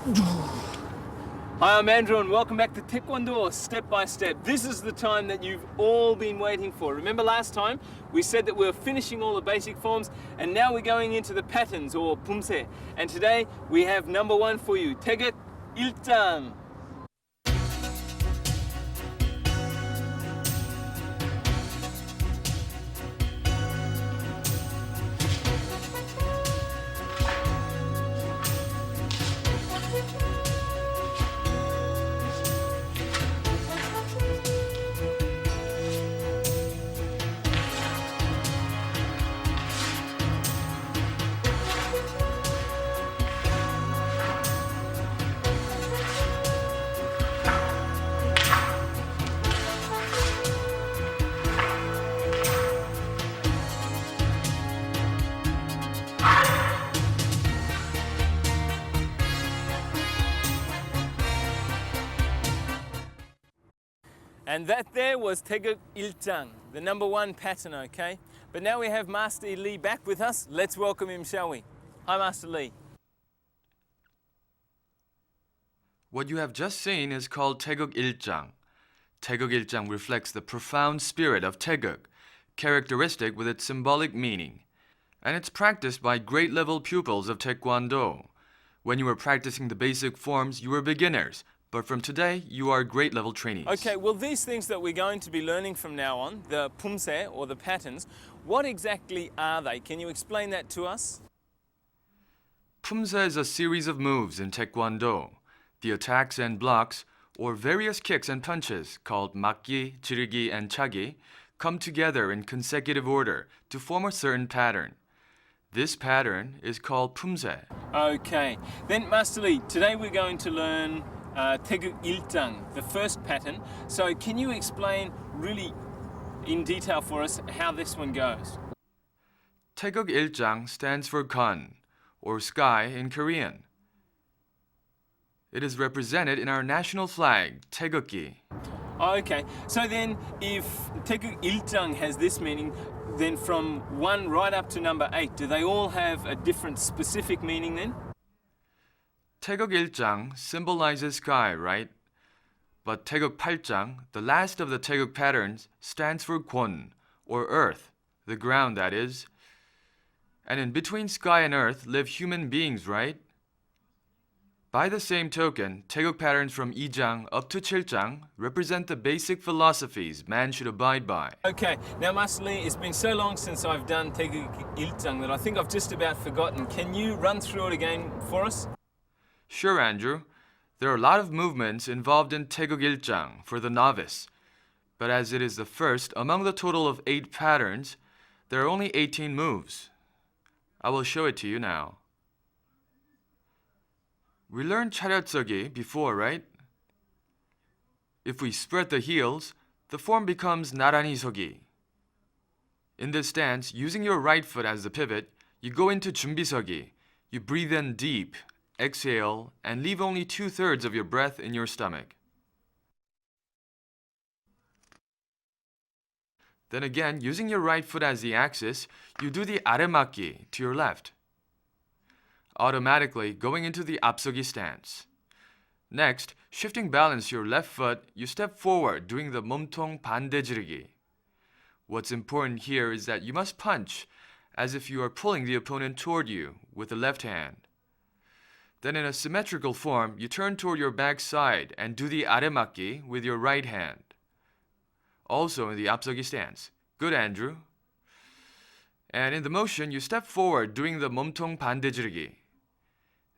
Hi, I'm Andrew and welcome back to Taekwondo Step by Step. This is the time that you've all been waiting for. Remember last time we said that we were finishing all the basic forms and now we're going into the patterns or pumse. And today we have number one for you, Taegeuk 1장. And that there was Taegeuk 1장, the number one pattern, okay? But now we have Master Lee back with us. Let's welcome him, shall we? Hi, Master Lee. What you have just seen is called Taegeuk 1장. Taegeuk 1장 reflects the profound spirit of Taegeuk, characteristic with its symbolic meaning. And it's practiced by grade-level pupils of Taekwondo. When you were practicing the basic forms, you were beginners. But from today, you are grade-level trainees. Okay, well, these things that we're going to be learning from now on, the pumse or the patterns, what exactly are they? Can you explain that to us? Pumse is a series of moves in Taekwondo. The attacks and blocks, or various kicks and punches, called makgi, jirugi, and chagi, come together in consecutive order to form a certain pattern. This pattern is called pumse. Okay, then Master Lee, today we're going to learn Taegeuk 1장, the first pattern. So can you explain really in detail for us how this one goes? Taegeuk 1장 stands for gun, or sky in Korean. It is represented in our national flag, Taegeukgi. Okay, so then if Taegeuk 1장 has this meaning, then from 1 right up to number 8, do they all have a different specific meaning then? Taegeuk 1장 symbolizes sky, right? But Taegeuk 8장, the last of the Taegeuk patterns, stands for 권, or earth, the ground that is. And in between sky and earth live human beings, right? By the same token, Taegeuk patterns from 2장 up to 7장 represent the basic philosophies man should abide by. Okay, now Master Lee, it's been so long since I've done Taegeuk 1장 that I think I've just about forgotten. Can you run through it again for us? Sure, Andrew. There are a lot of movements involved in Taegeuk 1장 for the novice. But as it is the first among the total of 8 patterns, there are only 18 moves. I will show it to you now. We learned 뛰어차기 before, right? If we spread the heels, the form becomes 나란히 서기. In this stance, using your right foot as the pivot, you go into 준비서기. You breathe in deep, exhale, and leave only 2/3 of your breath in your stomach. Then again, using your right foot as the axis, you do the 아래막기 to your left, automatically going into the 앞서기 stance. Next, shifting balance to your left foot, you step forward doing the 몸통 반대 지르기. What's important here is that you must punch as if you are pulling the opponent toward you with the left hand. Then in a symmetrical form, you turn toward your back side and do the 아래막기 with your right hand. Also in the 앞서기 stance. Good, Andrew. And in the motion, you step forward doing the 몸통 반대 지르기.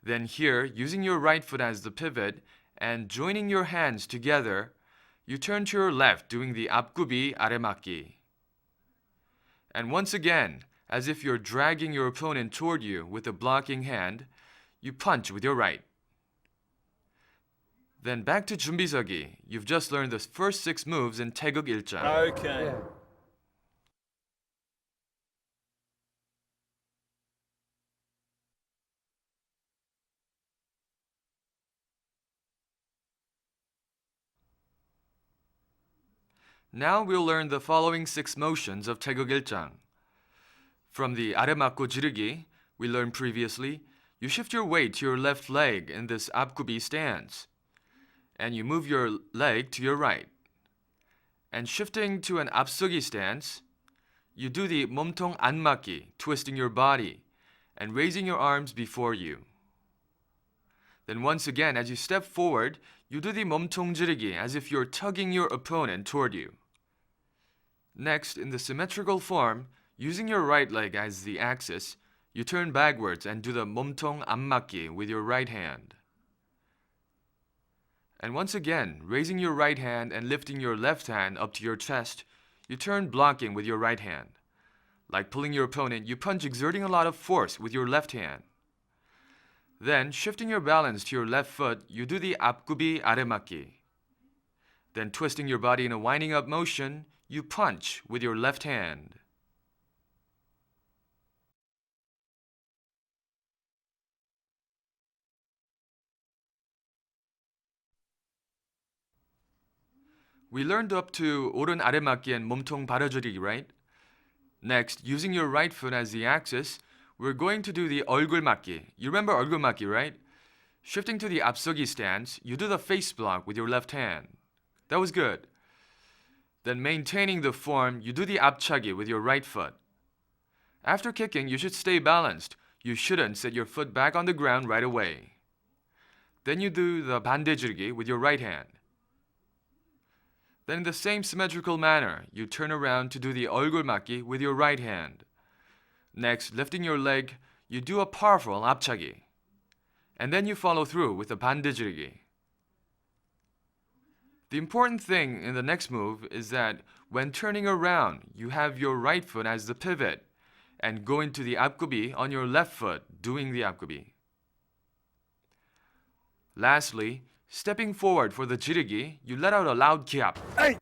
Then here, using your right foot as the pivot and joining your hands together, you turn to your left doing the 앞굽이 아래막기. And once again, as if you're dragging your opponent toward you with a blocking hand, you punch with your right. Then back to 준비서기. You've just learned the first 6 moves in Taegeuk 1장. Okay. Yeah. Now we'll learn the following 6 motions of Taegeuk 1장. From the 아래맞고 지르기 we learned previously, You shift your weight to your left leg in this apgubi stance, and you move your leg to your right. And shifting to an apsogi stance, you do the 몸통 안맞기, twisting your body and raising your arms before you. Then once again, as you step forward, you do the 몸통 지르기 as if you're tugging your opponent toward you. Next, in the symmetrical form, using your right leg as the axis, you turn backwards and do the 몸통 안맞기 with your right hand. And once again, raising your right hand and lifting your left hand up to your chest, you turn blocking with your right hand. Like pulling your opponent, you punch exerting a lot of force with your left hand. Then, shifting your balance to your left foot, you do the 앞구비 아래맞기. Then, twisting your body in a winding up motion, you punch with your left hand. We learned up to 오른 아래맞기 and 몸통 바라주기, right? Next, using your right foot as the axis, we're going to do the 얼굴 맞기. You remember 얼굴 맞기, right? Shifting to the 앞서기 stance, you do the face block with your left hand. That was good. Then maintaining the form, you do the 앞차기 with your right foot. After kicking, you should stay balanced. You shouldn't set your foot back on the ground right away. Then you do the 반대지르기 with your right hand. Then in the same symmetrical manner, you turn around to do the 얼굴 맞기 with your right hand. Next, lifting your leg, you do a powerful 앞차기. And then you follow through with the 반대지르기. The important thing in the next move is that when turning around, you have your right foot as the pivot and go into the 앞구비 on your left foot, doing the 앞구비. Lastly, stepping forward for the 지르기, you let out a loud kiap. Hey!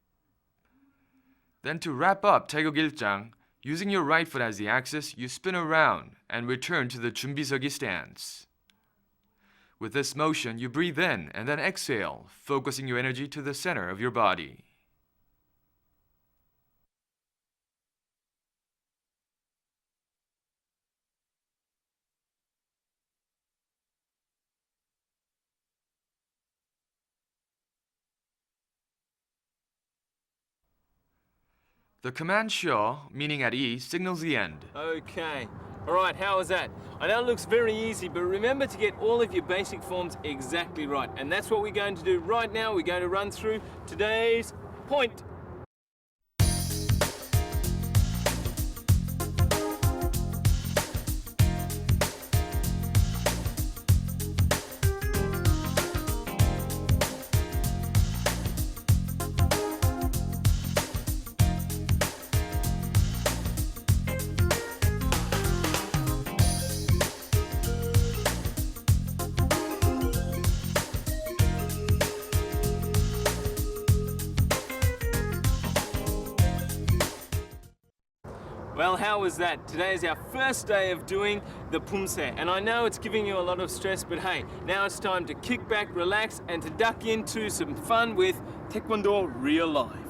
Then to wrap up Taegeuk 1장, using your right foot as the axis, you spin around and return to the 준비서기 stance. With this motion, you breathe in and then exhale, focusing your energy to the center of your body. The command sho, meaning at E, signals the end. Okay. All right, how was that? I know it looks very easy, but remember to get all of your basic forms exactly right. And that's what we're going to do right now. We're going to run through today's point. Well, how was that? Today is our first day of doing the pumse, and I know it's giving you a lot of stress, but hey, now it's time to kick back, relax, and to duck into some fun with Taekwondo real life.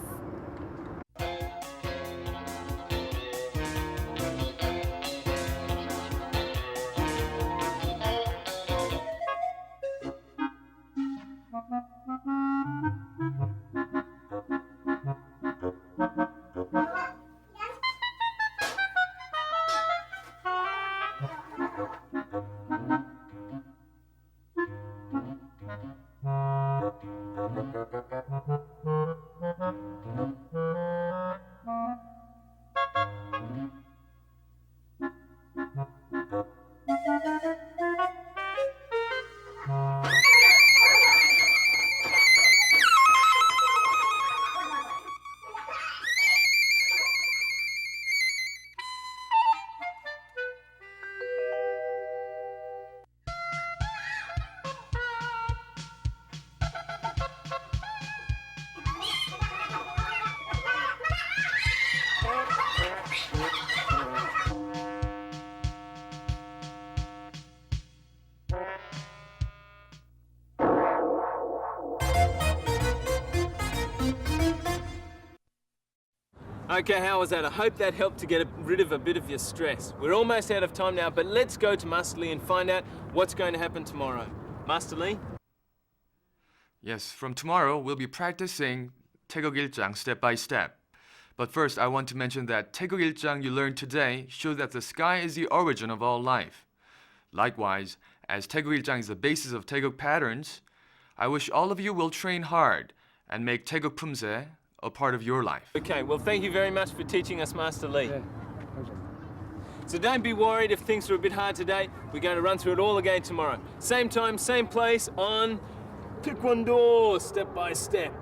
Okay, how was that? I hope that helped to get rid of a bit of your stress. We're almost out of time now, but let's go to Master Lee and find out what's going to happen tomorrow. Master Lee? Yes, from tomorrow we'll be practicing Taegeuk 일장 step by step. But first, I want to mention that Taegeuk 일장 you learned today shows that the sky is the origin of all life. Likewise, as Taegeuk 일장 is the basis of Taegeuk patterns, I wish all of you will train hard and make Taegeuk 품새 a part of your life. Okay, well, thank you very much for teaching us, Master Lee. So don't be worried if things are a bit hard today. We're going to run through it all again tomorrow. Same time, same place on Taekwondo, step by step.